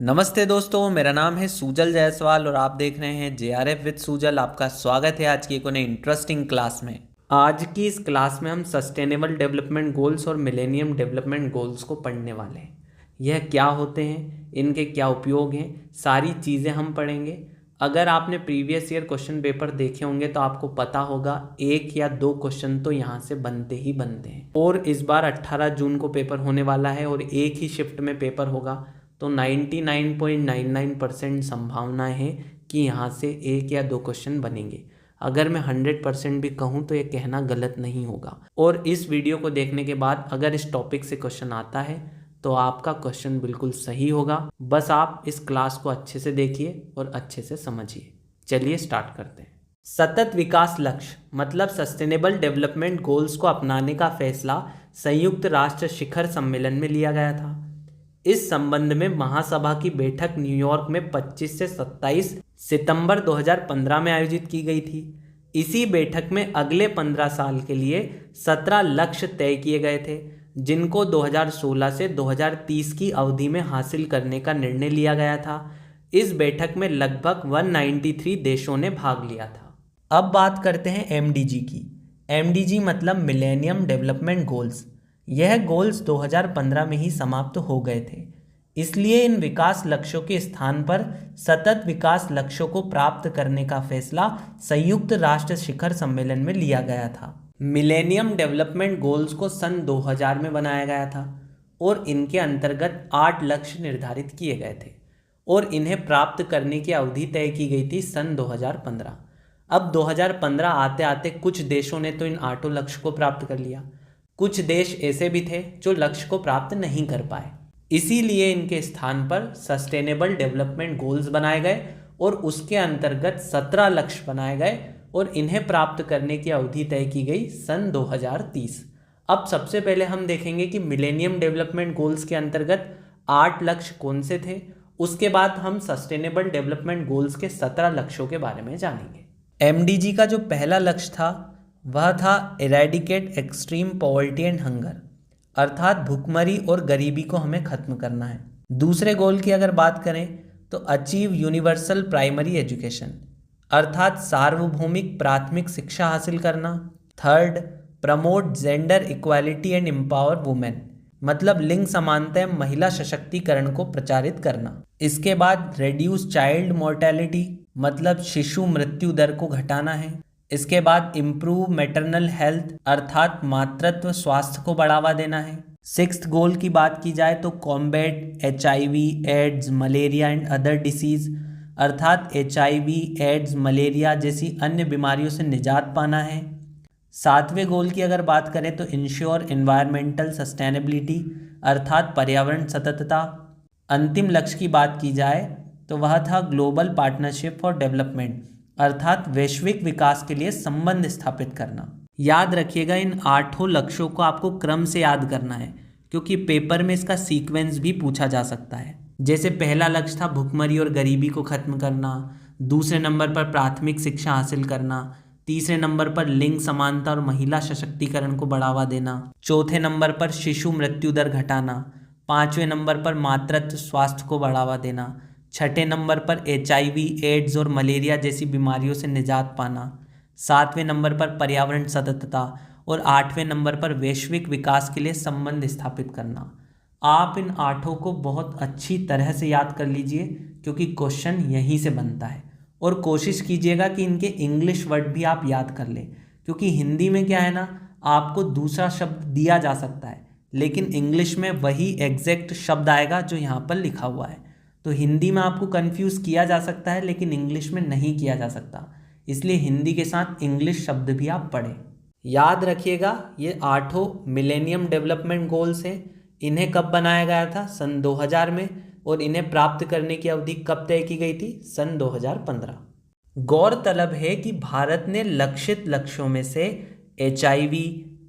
नमस्ते दोस्तों, मेरा नाम है सूजल जायसवाल और आप देख रहे हैं जेआरएफ विद सूजल। आपका स्वागत है आज की एक नई इंटरेस्टिंग क्लास में। आज की इस क्लास में हम सस्टेनेबल डेवलपमेंट गोल्स और मिलेनियम डेवलपमेंट गोल्स को पढ़ने वाले हैं। यह क्या होते हैं, इनके क्या उपयोग हैं, सारी चीज़ें हम पढ़ेंगे। अगर आपने प्रीवियस ईयर क्वेश्चन पेपर देखे होंगे तो आपको पता होगा एक या दो क्वेश्चन तो यहाँ से बनते ही बनते हैं। और इस बार 18 जून को पेपर होने वाला है और एक ही शिफ्ट में पेपर होगा, तो 99.99% संभावनाएं हैं कि यहाँ से एक या दो क्वेश्चन बनेंगे। अगर मैं 100% भी कहूँ तो ये कहना गलत नहीं होगा। और इस वीडियो को देखने के बाद अगर इस टॉपिक से क्वेश्चन आता है तो आपका क्वेश्चन बिल्कुल सही होगा। बस आप इस क्लास को अच्छे से देखिए और अच्छे से समझिए। चलिए स्टार्ट करते हैं। सतत विकास लक्ष्य मतलब सस्टेनेबल डेवलपमेंट गोल्स को अपनाने का फैसला संयुक्त राष्ट्र शिखर सम्मेलन में लिया गया था। इस संबंध में महासभा की बैठक न्यूयॉर्क में 25 से 27 सितंबर 2015 में आयोजित की गई थी। इसी बैठक में अगले 15 साल के लिए 17 लक्ष्य तय किए गए थे, जिनको 2016 से 2030 की अवधि में हासिल करने का निर्णय लिया गया था। इस बैठक में लगभग 193 देशों ने भाग लिया था। अब बात करते हैं एमडीजी की। एमडीजी मतलब मिलेनियम डेवलपमेंट गोल्स। यह गोल्स 2015 में ही समाप्त हो गए थे, इसलिए इन विकास लक्ष्यों के स्थान पर सतत विकास लक्ष्यों को प्राप्त करने का फैसला संयुक्त राष्ट्र शिखर सम्मेलन में लिया गया था। मिलेनियम डेवलपमेंट गोल्स को सन 2000 में बनाया गया था और इनके अंतर्गत 8 लक्ष्य निर्धारित किए गए थे और इन्हें प्राप्त करने की अवधि तय की गई थी सन 2015। अब 2015 आते आते कुछ देशों ने तो इन 8 लक्ष्य को प्राप्त कर लिया, कुछ देश ऐसे भी थे जो लक्ष्य को प्राप्त नहीं कर पाए। इसीलिए इनके स्थान पर सस्टेनेबल डेवलपमेंट गोल्स बनाए गए और उसके अंतर्गत 17 लक्ष्य बनाए गए और इन्हें प्राप्त करने की अवधि तय की गई सन 2030। अब सबसे पहले हम देखेंगे कि मिलेनियम डेवलपमेंट गोल्स के अंतर्गत 8 लक्ष्य कौन से थे। उसके बाद हम सस्टेनेबल डेवलपमेंट गोल्स के 17 लक्ष्यों के बारे में जानेंगे। एमडीजी का जो पहला लक्ष्य था वह था eradicate extreme poverty and hunger, अर्थात भुखमरी और गरीबी को हमें खत्म करना है। दूसरे गोल की अगर बात करें तो अचीव यूनिवर्सल प्राइमरी एजुकेशन, अर्थात सार्वभौमिक प्राथमिक शिक्षा हासिल करना। Third, promote gender equality and empower women, मतलब लिंग समानता एवं महिला सशक्तिकरण को प्रचारित करना। इसके बाद रेड्यूस चाइल्ड मोर्टेलिटी, मतलब शिशु मृत्यु दर को घटाना है। इसके बाद इम्प्रूव मैटरनल हेल्थ, अर्थात मातृत्व स्वास्थ्य को बढ़ावा देना है। सिक्स्थ गोल की बात की जाए तो combat HIV, AIDS, malaria and other disease, अर्थात HIV, एड्स, मलेरिया जैसी अन्य बीमारियों से निजात पाना है। सातवें गोल की अगर बात करें तो इंश्योर एनवायरमेंटल सस्टेनेबिलिटी, अर्थात पर्यावरण सततता। अंतिम लक्ष्य की बात की जाए तो वह था ग्लोबल पार्टनरशिप फॉर डेवलपमेंट, अर्थात वैश्विक विकास के लिए संबंध स्थापित करना। याद रखिएगा इन 8 लक्ष्यों को आपको क्रम से याद करना है, क्योंकि पेपर में इसका सीक्वेंस भी पूछा जा सकता है। जैसे पहला लक्ष्य था भुखमरी और गरीबी को खत्म करना, दूसरे नंबर पर प्राथमिक शिक्षा हासिल करना, तीसरे नंबर पर लिंग समानता और महिला सशक्तिकरण को बढ़ावा देना, चौथे नंबर पर शिशु मृत्यु दर घटाना, पाँचवें नंबर पर मातृत्व स्वास्थ्य को बढ़ावा देना, छठे नंबर पर HIV, एड्स और मलेरिया जैसी बीमारियों से निजात पाना, सातवें नंबर पर पर्यावरण सततता और आठवें नंबर पर वैश्विक विकास के लिए संबंध स्थापित करना। आप इन 8 को बहुत अच्छी तरह से याद कर लीजिए, क्योंकि क्वेश्चन यहीं से बनता है। और कोशिश कीजिएगा कि इनके इंग्लिश वर्ड भी आप याद कर लें, क्योंकि हिंदी में क्या है ना, आपको दूसरा शब्द दिया जा सकता है लेकिन इंग्लिश में वही एग्जैक्ट शब्द आएगा जो यहाँ पर लिखा हुआ है। तो हिंदी में आपको कंफ्यूज किया जा सकता है लेकिन इंग्लिश में नहीं किया जा सकता, इसलिए हिंदी के साथ इंग्लिश शब्द भी आप पढ़ें। याद रखिएगा ये 8 मिलेनियम डेवलपमेंट गोल्स हैं। इन्हें कब बनाया गया था? सन 2000 में। और इन्हें प्राप्त करने की अवधि कब तय की गई थी? सन 2015। गौरतलब है कि भारत ने लक्षित लक्ष्यों में से HIV,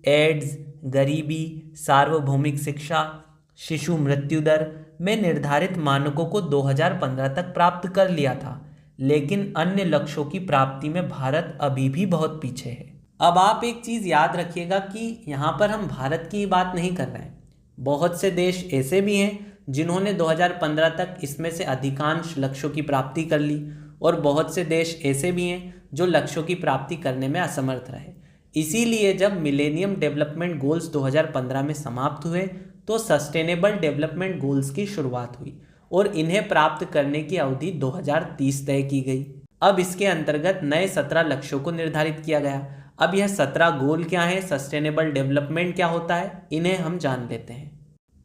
एड्स, गरीबी, सार्वभौमिक शिक्षा, शिशु मृत्यु दर में निर्धारित मानकों को 2015 तक प्राप्त कर लिया था, लेकिन अन्य लक्ष्यों की प्राप्ति में भारत अभी भी बहुत पीछे है। अब आप एक चीज़ याद रखिएगा कि यहाँ पर हम भारत की बात नहीं कर रहे हैं। बहुत से देश ऐसे भी हैं जिन्होंने 2015 तक इसमें से अधिकांश लक्ष्यों की प्राप्ति कर ली, और बहुत से देश ऐसे भी हैं जो लक्ष्यों की प्राप्ति करने में असमर्थ रहे। इसीलिए जब मिलेनियम डेवलपमेंट गोल्स 2015 में समाप्त हुए तो सस्टेनेबल डेवलपमेंट गोल्स की शुरुआत हुई और इन्हें प्राप्त करने की अवधि 2030 तय की गई। अब इसके अंतर्गत नए 17 लक्ष्यों को निर्धारित किया गया। अब यह 17 गोल क्या है, सस्टेनेबल डेवलपमेंट क्या होता है, इन्हें हम जान लेते हैं।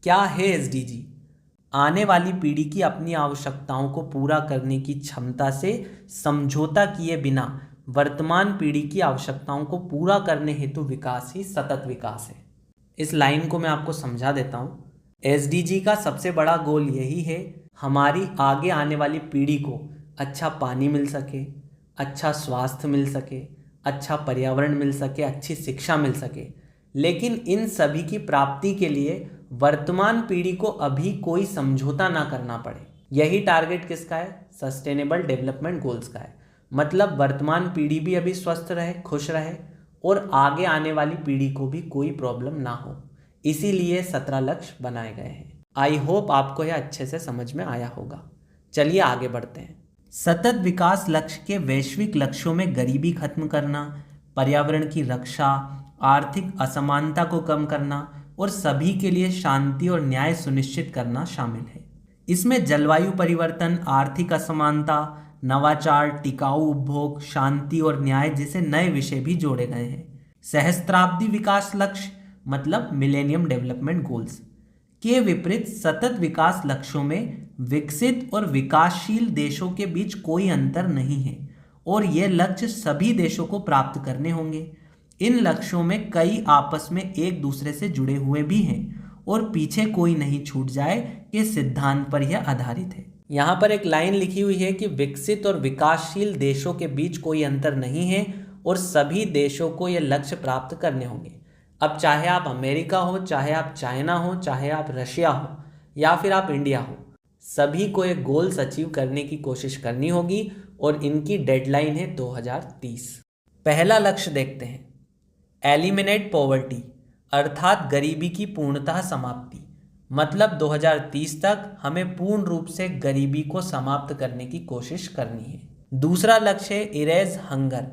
क्या है एसडीजी? आने वाली पीढ़ी की अपनी आवश्यकताओं को पूरा करने की क्षमता से समझौता किए बिना वर्तमान पीढ़ी की आवश्यकताओं को पूरा करने हेतु विकास ही सतत विकास है। इस लाइन को मैं आपको समझा देता हूँ। एसडीजी का सबसे बड़ा गोल यही है, हमारी आगे आने वाली पीढ़ी को अच्छा पानी मिल सके, अच्छा स्वास्थ्य मिल सके, अच्छा पर्यावरण मिल सके, अच्छी शिक्षा मिल सके। लेकिन इन सभी की प्राप्ति के लिए वर्तमान पीढ़ी को अभी कोई समझौता ना करना पड़े। यही टारगेट किसका है? सस्टेनेबल डेवलपमेंट गोल्स का है। मतलब वर्तमान पीढ़ी भी अभी स्वस्थ रहे, खुश रहे, और आगे आने वाली पीढ़ी को भी कोई प्रॉब्लम ना हो। इसीलिए 17 लक्ष्य बनाए गए हैं। आई होप आपको यह अच्छे से समझ में आया होगा। चलिए आगे बढ़ते हैं। सतत विकास लक्ष्य के वैश्विक लक्ष्यों में गरीबी खत्म करना, पर्यावरण की रक्षा, आर्थिक असमानता को कम करना और सभी के लिए शांति और न्याय सुनिश्चित करना शामिल है। इसमें जलवायु परिवर्तन, आर्थिक असमानता, नवाचार, टिकाऊ उपभोग, शांति और न्याय जैसे नए विषय भी जोड़े गए हैं। सहस्त्राब्दी विकास लक्ष्य मतलब मिलेनियम डेवलपमेंट गोल्स के विपरीत सतत विकास लक्ष्यों में विकसित और विकासशील देशों के बीच कोई अंतर नहीं है और ये लक्ष्य सभी देशों को प्राप्त करने होंगे। इन लक्ष्यों में कई आपस में एक दूसरे से जुड़े हुए भी हैं और पीछे कोई नहीं छूट जाए के सिद्धांत पर यह आधारित है। यहाँ पर एक लाइन लिखी हुई है कि विकसित और विकासशील देशों के बीच कोई अंतर नहीं है और सभी देशों को यह लक्ष्य प्राप्त करने होंगे। अब चाहे आप अमेरिका हो, चाहे आप चाइना हो, चाहे आप रशिया हो या फिर आप इंडिया हो, सभी को एक गोल्स अचीव करने की कोशिश करनी होगी और इनकी डेडलाइन है 2030। पहला लक्ष्य देखते हैं, एलिमिनेट पॉवर्टी अर्थात गरीबी की पूर्णतः समाप्ति। मतलब 2030 तक हमें पूर्ण रूप से गरीबी को समाप्त करने की कोशिश करनी है। दूसरा लक्ष्य है इरेज हंगर,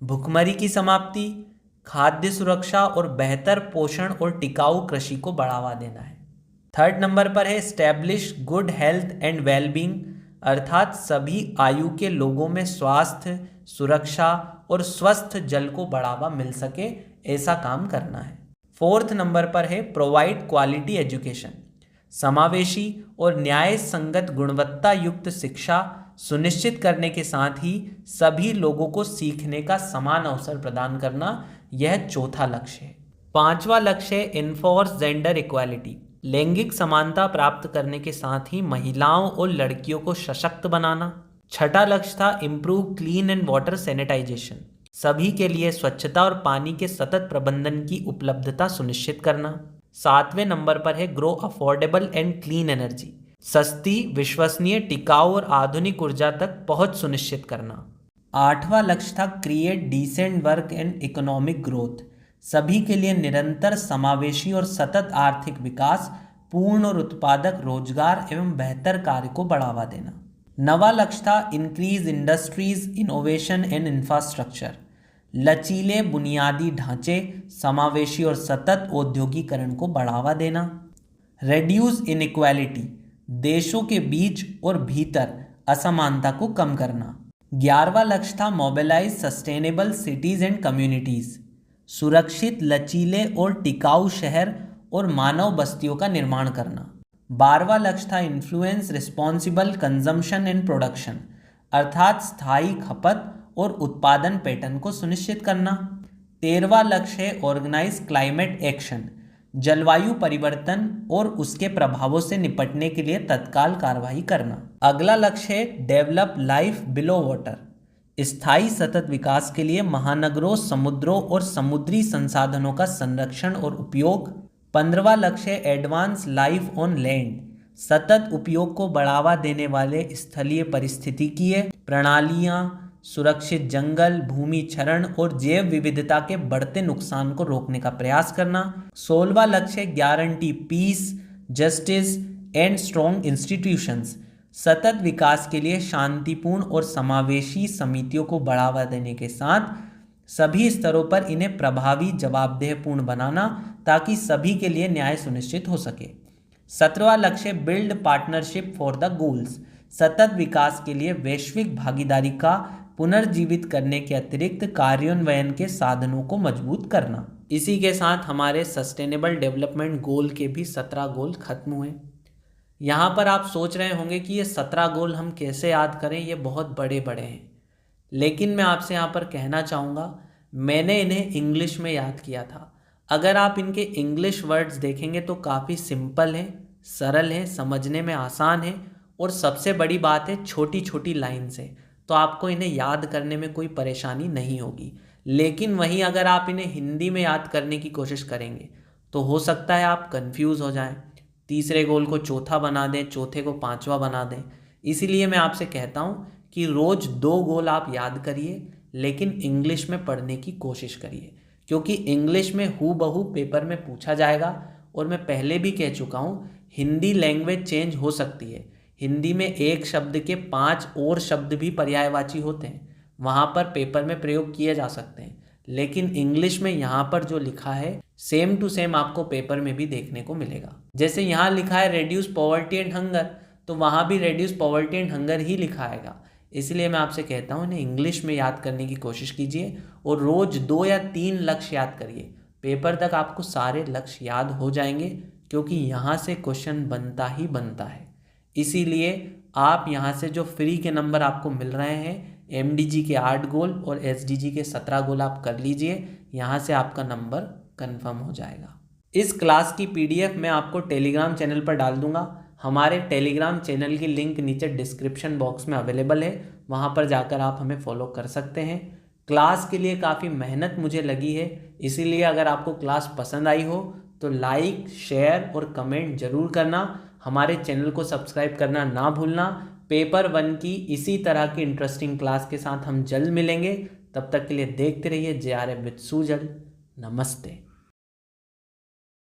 भुखमरी की समाप्ति, खाद्य सुरक्षा और बेहतर पोषण और टिकाऊ कृषि को बढ़ावा देना है। थर्ड नंबर पर है establish good health and wellbeing अर्थात सभी आयु के लोगों में स्वास्थ्य, सुरक्षा और स्वस्थ जल को बढ़ावा मिल सके, ऐसा काम करना है। फोर्थ नंबर पर है प्रोवाइड क्वालिटी एजुकेशन, समावेशी और न्याय संगत गुणवत्ता युक्त शिक्षा सुनिश्चित करने के साथ ही सभी लोगों को सीखने का समान अवसर प्रदान करना, यह चौथा लक्ष्य है। पांचवा लक्ष्य है एनफोर्स जेंडर इक्वालिटी, लैंगिक समानता प्राप्त करने के साथ ही महिलाओं और लड़कियों को सशक्त बनाना। छठा लक्ष्य था improve clean and water sanitisation, सभी के लिए स्वच्छता और पानी के सतत प्रबंधन की उपलब्धता सुनिश्चित करना। सातवें नंबर पर है grow affordable and clean energy, सस्ती, विश्वसनीय, टिकाऊ और आधुनिक ऊर्जा तक पहुंच सुनिश्चित करना। आठवां लक्ष्य था create decent work and economic growth, सभी के लिए निरंतर, समावेशी और सतत आर्थिक विकास, पूर्ण और उत्पादक रोजगार एवं बेहतर कार्य को बढ़ावा देना। नवा लक्ष्य था increase industries, innovation and infrastructure, लचीले बुनियादी ढांचे, समावेशी और सतत औद्योगिकरण को बढ़ावा देना। रेड्यूस इनइक्वालिटी, देशों के बीच और भीतर असमानता को कम करना। 11वां लक्ष्य था mobilise sustainable cities and communities, सुरक्षित, लचीले और टिकाऊ शहर और मानव बस्तियों का निर्माण करना। 12वां लक्ष्य था influence responsible consumption and production, अर्थात स्थायी खपत और उत्पादन पैटर्न को सुनिश्चित करना। 13वां लक्ष्य है ऑर्गेनाइज क्लाइमेट एक्शन, जलवायु परिवर्तन और उसके प्रभावों से निपटने के लिए तत्काल कार्रवाई करना। अगला लक्ष्य है डेवलप लाइफ बिलो वाटर, स्थायी सतत विकास के लिए महानगरों, समुद्रों और समुद्री संसाधनों का संरक्षण और उपयोग। 15वां लक्ष्य है एडवांस लाइफ ऑन लैंड, सतत उपयोग को बढ़ावा देने वाले स्थलीय पारिस्थितिकीय प्रणालियां, सुरक्षित जंगल, भूमि क्षरण और जैव विविधता के बढ़ते नुकसान को रोकने का प्रयास करना। 16वां लक्ष्य है guarantee peace, justice and strong institutions, सतत विकास के लिए शांतिपूर्ण और समावेशी समितियों को बढ़ावा देने के साथ सभी स्तरों पर इन्हें प्रभावी जवाबदेहपूर्ण बनाना ताकि सभी के लिए न्याय सुनिश्चित हो सके। 17वां लक्ष्य build partnership for the goals, सतत विकास के लिए वैश्विक भागीदारी का पुनर्जीवित करने के अतिरिक्त कार्यान्वयन के साधनों को मजबूत करना। इसी के साथ हमारे सस्टेनेबल डेवलपमेंट गोल के भी 17 गोल खत्म हुए। यहाँ पर आप सोच रहे होंगे कि ये 17 गोल हम कैसे याद करें, ये बहुत बड़े बड़े हैं। लेकिन मैं आपसे यहाँ पर कहना चाहूँगा, मैंने इन्हें इंग्लिश में याद किया था। अगर आप इनके इंग्लिश वर्ड्स देखेंगे तो काफ़ी सिंपल हैं, सरल हैं, समझने में आसान है और सबसे बड़ी बात है छोटी छोटी लाइन से, तो आपको इन्हें याद करने में कोई परेशानी नहीं होगी। लेकिन वहीं अगर आप इन्हें हिंदी में याद करने की कोशिश करेंगे तो हो सकता है आप कंफ्यूज हो जाएं, तीसरे गोल को चौथा बना दें, चौथे को पांचवा बना दें। इसीलिए मैं आपसे कहता हूं कि रोज़ 2 गोल आप याद करिए, लेकिन इंग्लिश में पढ़ने की कोशिश करिए, क्योंकि इंग्लिश में हूबहू पेपर में पूछा जाएगा। और मैं पहले भी कह चुका हूँ, हिंदी लैंग्वेज चेंज हो सकती है। हिंदी में एक शब्द के 5 और शब्द भी पर्यायवाची होते हैं, वहाँ पर पेपर में प्रयोग किए जा सकते हैं। लेकिन इंग्लिश में यहाँ पर जो लिखा है सेम टू सेम आपको पेपर में भी देखने को मिलेगा। जैसे यहाँ लिखा है रेड्यूस पॉवर्टी एंड हंगर, तो वहाँ भी रेड्यूस पॉवर्टी एंड हंगर ही लिखा आएगा। इसलिए मैं आपसे कहता हूँ इन्हें इंग्लिश में याद करने की कोशिश कीजिए और रोज़ 2 या 3 लक्ष्य याद करिए। पेपर तक आपको सारे लक्ष्य याद हो जाएंगे, क्योंकि यहाँ से क्वेश्चन बनता ही बनता है। इसीलिए आप यहाँ से जो फ्री के नंबर आपको मिल रहे हैं, MDG के 8 गोल और SDG के 17 गोल आप कर लीजिए, यहाँ से आपका नंबर कंफर्म हो जाएगा। इस क्लास की PDF मैं आपको टेलीग्राम चैनल पर डाल दूंगा। हमारे टेलीग्राम चैनल की लिंक नीचे डिस्क्रिप्शन बॉक्स में अवेलेबल है, वहाँ पर जाकर आप हमें फॉलो कर सकते हैं। क्लास के लिए काफ़ी मेहनत मुझे लगी है, इसीलिए अगर आपको क्लास पसंद आई हो तो लाइक, शेयर और कमेंट जरूर करना। हमारे चैनल को सब्सक्राइब करना ना भूलना। पेपर 1 की इसी तरह की इंटरेस्टिंग क्लास के साथ हम जल्द मिलेंगे। तब तक के लिए देखते रहिए JRF विद सुजल। नमस्ते।